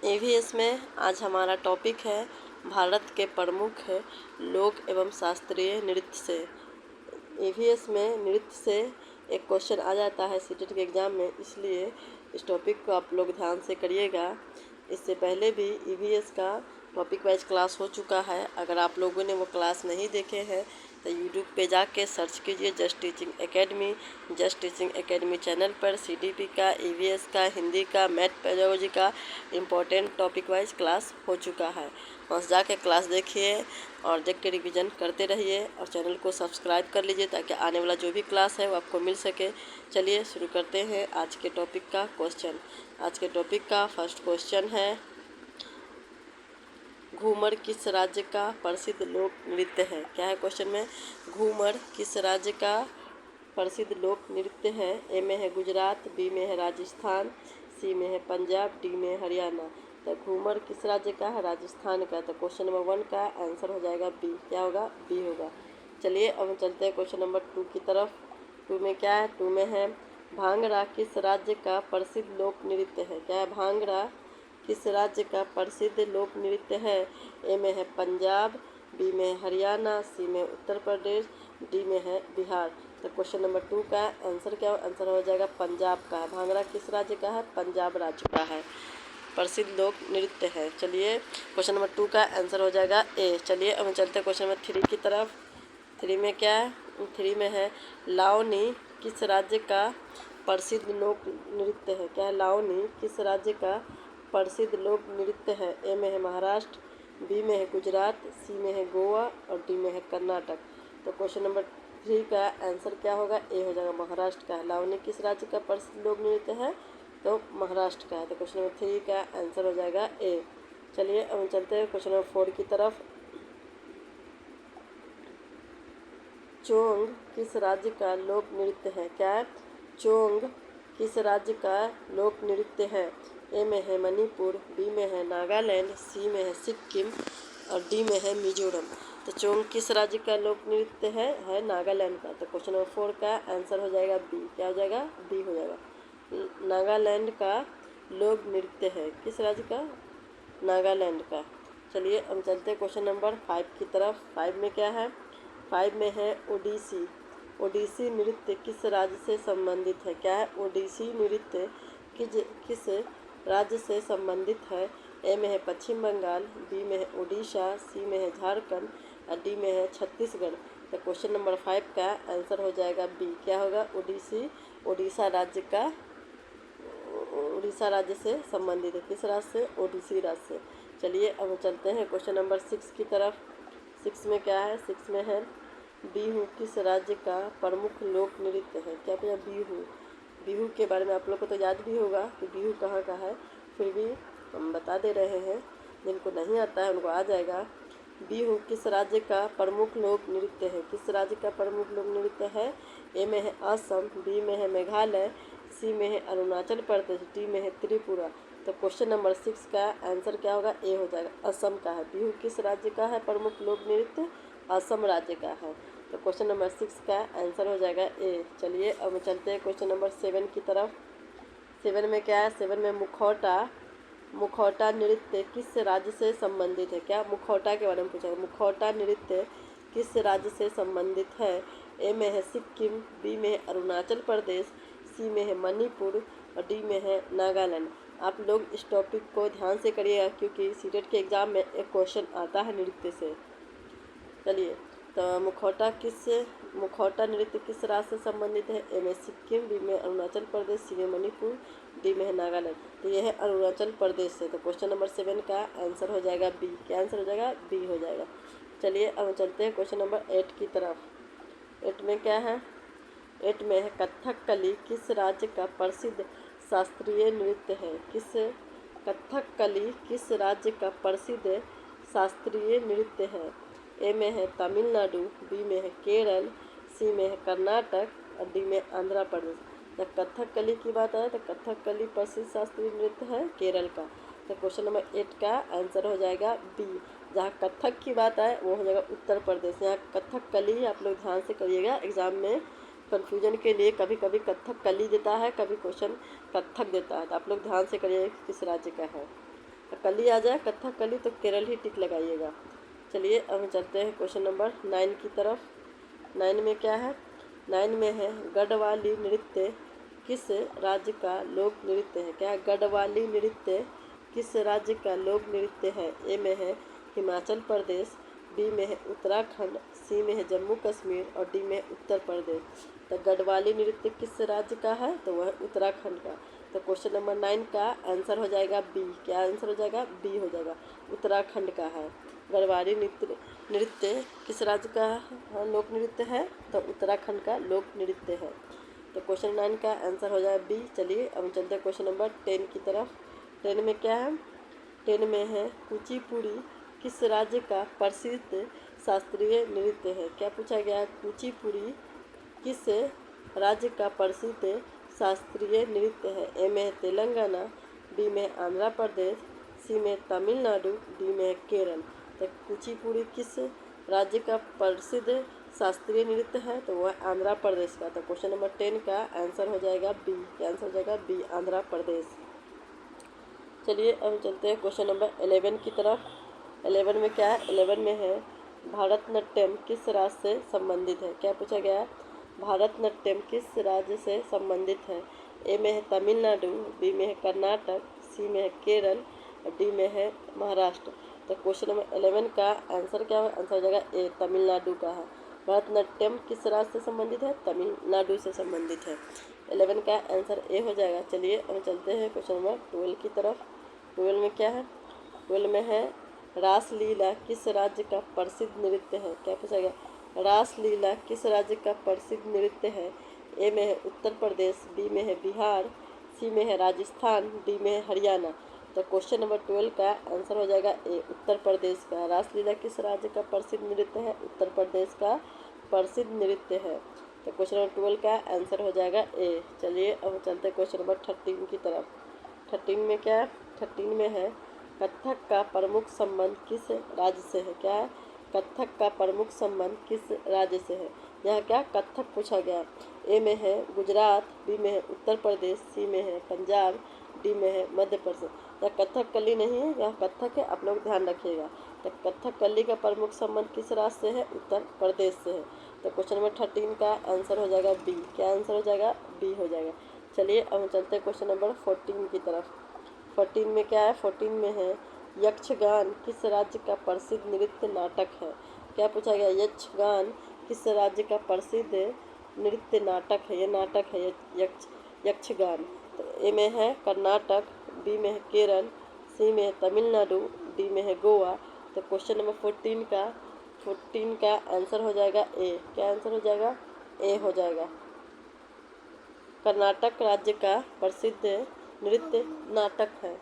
EVS में आज हमारा टॉपिक है भारत के प्रमुख लोक एवं शास्त्रीय नृत्य से। ईवीएस में नृत्य से एक क्वेश्चन आ जाता है सीटेट के एग्ज़ाम में, इसलिए इस टॉपिक को आप लोग ध्यान से करिएगा। इससे पहले भी ईवीएस का टॉपिक वाइज क्लास हो चुका है। अगर आप लोगों ने वो क्लास नहीं देखे हैं तो यूट्यूब पे जाके सर्च कीजिए just teaching academy. Just teaching academy channel पर सीडीपी का, ईवीएस का, हिंदी का, मैथ पेडागोजी का इम्पोर्टेंट टॉपिक वाइज क्लास हो चुका है। वहाँ से जाके क्लास देखिए और देख के रिविज़न करते रहिए और चैनल को सब्सक्राइब कर लीजिए ताकि आने वाला जो भी क्लास है वो आपको मिल सके। चलिए शुरू करते हैं आज के टॉपिक का क्वेश्चन। आज के टॉपिक का फर्स्ट क्वेश्चन है, घूमर किस राज्य का प्रसिद्ध लोक नृत्य है? क्या है क्वेश्चन में? घूमर किस राज्य का प्रसिद्ध लोक नृत्य है? ए में है गुजरात, बी में है राजस्थान, सी में है पंजाब, डी में है हरियाणा। तो घूमर किस राज्य का है? राजस्थान का। तो क्वेश्चन नंबर 1 का आंसर हो जाएगा बी। क्या होगा? बी होगा। चलिए अब चलते हैं क्वेश्चन नंबर 2 की तरफ। 2 में क्या है? 2 में है भांगड़ा किस राज्य का प्रसिद्ध लोक नृत्य है? क्या है? भांगड़ा किस राज्य का प्रसिद्ध लोक नृत्य है? ए में है पंजाब, बी में है हरियाणा, सी में उत्तर प्रदेश, डी में है बिहार। तो क्वेश्चन नंबर 2 का आंसर क्या? आंसर हो जाएगा पंजाब का है। भांगड़ा किस राज्य का है? पंजाब राज्य का है, प्रसिद्ध लोक नृत्य है। चलिए क्वेश्चन नंबर 2 का आंसर हो जाएगा ए। चलिए अब चलते हैं क्वेश्चन नंबर 3 की तरफ। 3 में क्या है? 3 में है लावनी किस राज्य का प्रसिद्ध लोक नृत्य है? क्या है? लावनी किस राज्य का प्रसिद्ध लोक नृत्य है? ए में है महाराष्ट्र, बी में है गुजरात, सी में है गोवा और डी में है कर्नाटक। तो क्वेश्चन नंबर 3 का आंसर क्या होगा? ए हो जाएगा, महाराष्ट्र का है। लावनी किस राज्य का प्रसिद्ध लोक नृत्य है? तो महाराष्ट्र का है। तो क्वेश्चन नंबर 3 का आंसर हो जाएगा ए। चलिए अब चलते हैं क्वेश्चन नंबर 4 की तरफ। चोंग किस राज्य का लोक नृत्य है? क्या है? चोंग किस राज्य का लोक नृत्य है? ए में है मणिपुर, बी में है नागालैंड, सी में है सिक्किम और डी में है मिजोरम। तो चोंग किस राज्य का लोक नृत्य है नागालैंड का। तो क्वेश्चन नंबर 4 का आंसर हो जाएगा बी। क्या हो जाएगा? बी हो जाएगा। नागालैंड का लोक नृत्य है। किस राज्य का? नागालैंड का। चलिए अब चलते हैं क्वेश्चन नंबर 5 की तरफ। 5 में क्या है? 5 में है ओडिसी। ओडिसी नृत्य किस राज्य से संबंधित है? क्या है? ओडिसी नृत्य किस राज्य से संबंधित है? ए में है पश्चिम बंगाल, बी में है उड़ीसा, सी में है झारखंड और डी में है छत्तीसगढ़। तो क्वेश्चन नंबर 5 का आंसर हो जाएगा बी। क्या होगा? ओडिसी उड़ीसा राज्य का, उड़ीसा राज्य से संबंधित है। किस राज्य से? ओडिसी राज्य से। चलिए अब चलते हैं क्वेश्चन नंबर 6 की तरफ। 6 में क्या है? 6 में है बिहू किस राज्य का प्रमुख लोक नृत्य है? क्या भैया? बिहू। बिहू के बारे में आप लोग को तो याद भी होगा कि बिहू कहाँ का है, फिर भी हम बता दे रहे हैं, जिनको नहीं आता है उनको आ जाएगा। बिहू किस राज्य का प्रमुख लोक नृत्य है? किस राज्य का प्रमुख लोक नृत्य है? ए में है असम, बी में है मेघालय, सी में है अरुणाचल प्रदेश, डी में है त्रिपुरा। तो क्वेश्चन नंबर 6 का आंसर क्या होगा? ए हो जाएगा, असम का है। बिहू किस राज्य का है प्रमुख लोक नृत्य? असम राज्य का है। तो क्वेश्चन नंबर 6 का आंसर हो जाएगा ए। चलिए अब चलते हैं क्वेश्चन नंबर 7 की तरफ। 7 में क्या है? 7 में मुखौटा नृत्य किस राज्य से संबंधित है? क्या? मुखौटा के बारे में पूछा है। मुखौटा नृत्य किस राज्य से संबंधित है? ए में है सिक्किम, बी में है अरुणाचल प्रदेश, सी में है मणिपुर और डी में है नागालैंड। आप लोग इस टॉपिक को ध्यान से करिएगा क्योंकि सीटेट के एग्ज़ाम में एक क्वेश्चन आता है नृत्य से। चलिए तो मुखौटा नृत्य किस राज्य से संबंधित है? ए में सिक्किम, बी में अरुणाचल प्रदेश, सी में मणिपुर, डी में है नागालैंड। तो यह है अरुणाचल प्रदेश से। तो क्वेश्चन नंबर 7 का आंसर हो जाएगा बी। क्या आंसर हो जाएगा? बी हो जाएगा। चलिए अब चलते हैं क्वेश्चन नंबर 8 की तरफ। 8 में क्या है? 8 में है कथकली किस राज्य का प्रसिद्ध शास्त्रीय नृत्य है? कथकली किस राज्य का प्रसिद्ध शास्त्रीय नृत्य है? ए में है तमिलनाडु, बी में है केरल, सी में है कर्नाटक और डी में आंध्र प्रदेश। जब कथकली की बात आए तो कथकली प्रसिद्ध शास्त्रीय नृत्य है केरल का। तो क्वेश्चन नंबर 8 का आंसर हो जाएगा बी। जहाँ कथक की बात आए वो हो जाएगा उत्तर प्रदेश। यहाँ कथकली आप लोग ध्यान से करिएगा, एग्जाम में कन्फ्यूजन के लिए कभी कभी कथकली देता है, कभी क्वेश्चन कथक देता है, तो आप लोग ध्यान से करिएगा किस राज्य का है। कली आ जाए कथकली तो केरल ही टिक लगाइएगा। चलिए अब चलते हैं क्वेश्चन नंबर 9 की तरफ। 9 में क्या है? 9 में है गढ़वाली नृत्य किस राज्य का लोक नृत्य है? क्या है? गढ़वाली नृत्य किस राज्य का लोक नृत्य है? ए में है हिमाचल प्रदेश, बी में है उत्तराखंड, सी में है जम्मू कश्मीर और डी में है उत्तर प्रदेश। तो गढ़वाली नृत्य किस राज्य का है? तो वह उत्तराखंड का। तो क्वेश्चन नंबर 9 का आंसर हो जाएगा बी। क्या आंसर हो जाएगा? बी हो जाएगा, उत्तराखंड का है। गढ़वाली नृत्य किस राज्य का लोक नृत्य है? तो उत्तराखंड का लोक नृत्य है। तो क्वेश्चन 9 का आंसर हो जाएगा बी। चलिए अब चलते हैं क्वेश्चन नंबर 10 की तरफ। 10 में क्या है? 10 में है कुचिपुड़ी किस राज्य का प्रसिद्ध शास्त्रीय नृत्य है? क्या पूछा गया है? कुचिपुड़ी किस राज्य का प्रसिद्ध शास्त्रीय नृत्य है? ए में है तेलंगाना, बी में है आंध्र प्रदेश, सी में तमिलनाडु, डी में है केरल। तो कुचिपुड़ी किस राज्य का प्रसिद्ध शास्त्रीय नृत्य है? तो वह आंध्र प्रदेश का। तो क्वेश्चन नंबर 10 का आंसर हो जाएगा बी। क्या आंसर हो जाएगा? बी, आंध्र प्रदेश। चलिए अब चलते हैं क्वेश्चन नंबर 11 की तरफ। 11 में क्या है? 11 में है भारतनाट्यम किस राज्य से संबंधित है? क्या पूछा गया है? भारतनाट्यम किस राज्य से संबंधित है? ए में है तमिलनाडु, बी में है कर्नाटक, सी में है केरल और डी में है महाराष्ट्र। तो क्वेश्चन नंबर 11 का आंसर क्या है? आंसर हो जाएगा ए, तमिलनाडु का है। भारतनाट्यम किस राज्य से संबंधित है? तमिलनाडु से संबंधित है। 11 का आंसर ए हो जाएगा। चलिए अब चलते हैं क्वेश्चन नंबर 12 की तरफ। 12 में क्या है? 12 में है रासलीला किस राज्य का प्रसिद्ध नृत्य है? क्या पूछा गया? रासलीला किस राज्य का प्रसिद्ध नृत्य है? ए में है उत्तर प्रदेश, बी में है बिहार, सी में है राजस्थान, डी में है हरियाणा। तो क्वेश्चन नंबर 12 का आंसर हो जाएगा ए, उत्तर प्रदेश का। रासलीला किस राज्य का प्रसिद्ध नृत्य है? उत्तर प्रदेश का प्रसिद्ध नृत्य है। तो क्वेश्चन नंबर 12 का आंसर हो जाएगा ए। चलिए अब चलते हैं क्वेश्चन नंबर 13 की तरफ। 13 में क्या है? 13 में है कथक का प्रमुख संबंध किस राज्य से है? क्या है? कथक का प्रमुख संबंध किस राज्य से है? यहाँ क्या कथक पूछा गया? ए में है गुजरात, बी में है उत्तर प्रदेश, सी में है पंजाब, डी में है मध्य प्रदेश। यह कथकली नहीं है, यह कथक है, आप लोग ध्यान रखिएगा। तो कथकली का प्रमुख संबंध किस राज्य से है? उत्तर प्रदेश से है। तो क्वेश्चन नंबर 13 का आंसर हो जाएगा बी। क्या आंसर हो जाएगा? बी हो जाएगा। चलिए अब हम चलते हैं क्वेश्चन नंबर 14 की तरफ। 14 में क्या है? 14 में है यक्षगान किस राज्य का प्रसिद्ध नृत्य नाटक है? क्या पूछा गया? यक्षगान किस राज्य का प्रसिद्ध नृत्य नाटक है? ये नाटक है यक्षगान। तो ए में है कर्नाटक, बी में है केरल, सी में है तमिलनाडु, डी में है गोवा। तो क्वेश्चन नंबर 14 का आंसर हो जाएगा ए। क्या आंसर हो जाएगा? ए हो जाएगा। कर्नाटक राज्य का प्रसिद्ध नृत्य नाटक है।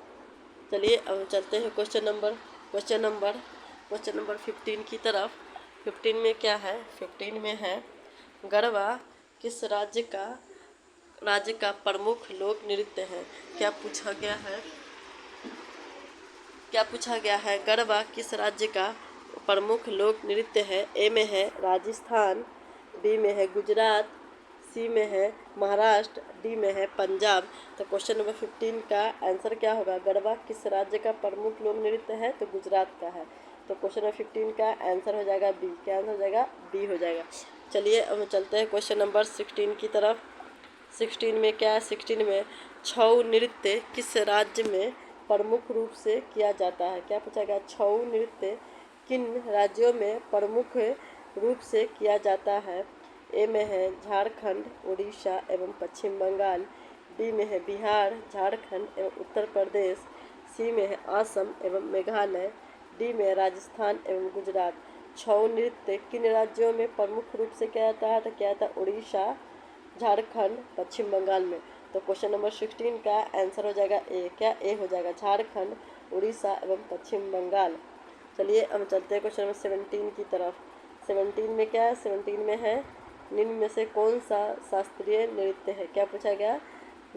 चलिए अब चलते हैं क्वेश्चन नंबर 15 की तरफ। 15 में क्या है? 15 में है गरबा किस राज्य का प्रमुख लोक नृत्य है? क्या पूछा गया है? क्या पूछा गया है? गरबा किस राज्य का प्रमुख लोक नृत्य है? ए में है राजस्थान, बी में है गुजरात, सी में है महाराष्ट्र, डी में है पंजाब। तो क्वेश्चन नंबर 15 का आंसर क्या होगा? गरबा किस राज्य का प्रमुख लोक नृत्य है? तो गुजरात का है। तो क्वेश्चन नंबर 15 का आंसर हो जाएगा बी। क्या आंसर हो जाएगा? बी हो जाएगा। चलिए अब चलते हैं क्वेश्चन नंबर 16 की तरफ। 16 में क्या है? 16 में छऊ नृत्य किस राज्य में प्रमुख रूप से किया जाता है? क्या पूछा गया? छऊ नृत्य किन राज्यों में प्रमुख रूप से किया जाता है? ए में है झारखंड, उड़ीसा एवं पश्चिम बंगाल, बी में है बिहार, झारखंड एवं उत्तर प्रदेश, सी में है असम एवं मेघालय, डी में है राजस्थान एवं गुजरात। छऊ नृत्य किन राज्यों में प्रमुख रूप से किया जाता है? तो क्या था? उड़ीसा, झारखंड, पश्चिम बंगाल में। तो क्वेश्चन नंबर 16 का आंसर हो जाएगा ए। क्या ए हो जाएगा? झारखंड, उड़ीसा एवं पश्चिम बंगाल। चलिए अब चलते हैं क्वेश्चन नंबर 17 की तरफ। 17 में क्या है? 17 में है निम्न में से कौन सा शास्त्रीय नृत्य है? क्या पूछा गया?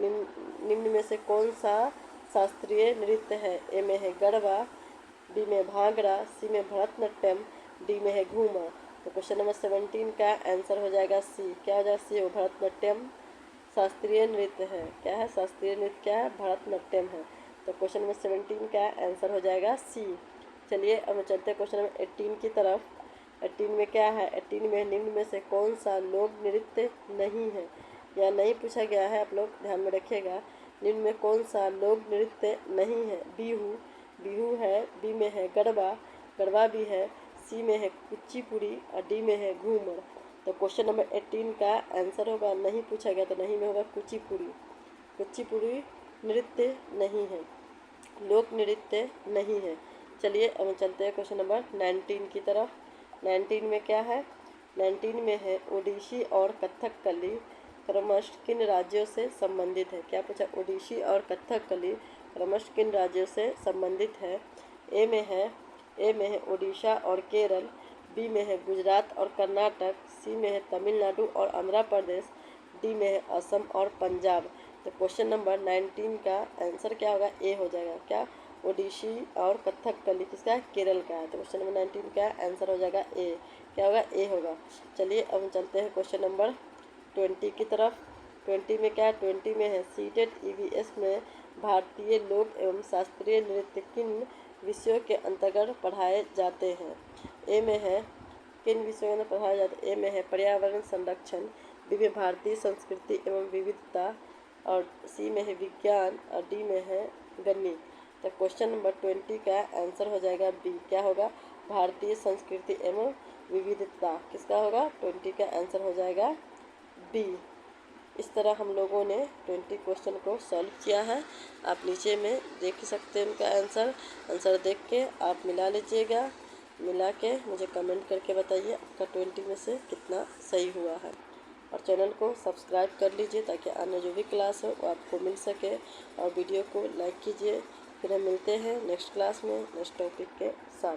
निम्न में से कौन सा शास्त्रीय नृत्य है? ए में है गरबा, बी में भांगड़ा, सी में भरतनाट्यम, डी में है घूमर। तो क्वेश्चन नंबर 17 का आंसर हो जाएगा सी। क्या हो जाएगा? सी हो, भरतनाट्यम शास्त्रीय नृत्य है। क्या है? शास्त्रीय नृत्य क्या है? भरतनाट्यम है। तो क्वेश्चन नंबर 17 का आंसर हो जाएगा सी। चलिए अब हम चलते हैं क्वेश्चन नंबर 18 की तरफ। 18 में क्या है, 18 में निम्न में से कौन सा लोक नृत्य नहीं है, या नहीं पूछा गया है, आप लोग ध्यान में रखिएगा। निम्न में कौन सा लोक नृत्य नहीं है, बिहू, बिहू है, बी में है गरबा, गरबा भी है, सी में है कुचिपुड़ी और डी में है घूमर। तो क्वेश्चन नंबर 18 का आंसर होगा, नहीं पूछा गया तो नहीं में होगा कुचिपुड़ी। कुचिपुड़ी नृत्य नहीं है, लोक नृत्य नहीं है। चलिए अब हम चलते हैं क्वेश्चन नंबर 19 की तरफ। 19 में क्या है, 19 में है ओडिसी और कथकली क्रमशः किन राज्यों से संबंधित है। क्या पूछा, ओडिसी और कथकली क्रमशः किन राज्यों से संबंधित है। ए में है ओडिशा और केरल, बी में है गुजरात और कर्नाटक, सी में है तमिलनाडु और आंध्र प्रदेश, डी में है असम और पंजाब। तो क्वेश्चन नंबर 19 का आंसर क्या होगा, ए हो जाएगा। क्या, ओडिसी और कथकली किसका है, केरल का है। तो क्वेश्चन नंबर 19 का आंसर हो जाएगा ए। क्या होगा, ए होगा। चलिए अब हम चलते हैं क्वेश्चन नंबर 20 की तरफ। 20 में क्या है, 20 में है सीटेट ईवीएस में भारतीय लोक एवं शास्त्रीय नृत्य किन विषयों के अंतर्गत पढ़ाए जाते हैं। ए में है किन विषयों में पढ़ाया जाता है, ए में है पर्यावरण संरक्षण, बी में भारतीय संस्कृति एवं विविधता, और सी में है विज्ञान, और डी में है गणित। तो क्वेश्चन नंबर 20 का आंसर हो जाएगा बी। क्या होगा, भारतीय संस्कृति एवं विविधता किसका होगा, 20 का आंसर हो जाएगा बी। इस तरह हम लोगों ने 20 क्वेश्चन को सॉल्व किया है। आप नीचे में देख सकते हैं उनका आंसर देख के आप मिला लीजिएगा। मिला के मुझे कमेंट करके बताइए आपका 20 में से कितना सही हुआ है। और चैनल को सब्सक्राइब कर लीजिए ताकि अन्य जो भी क्लास हो वो आपको मिल सके, और वीडियो को लाइक कीजिए। फिर हम मिलते हैं नेक्स्ट क्लास में नेक्स्ट टॉपिक के साथ।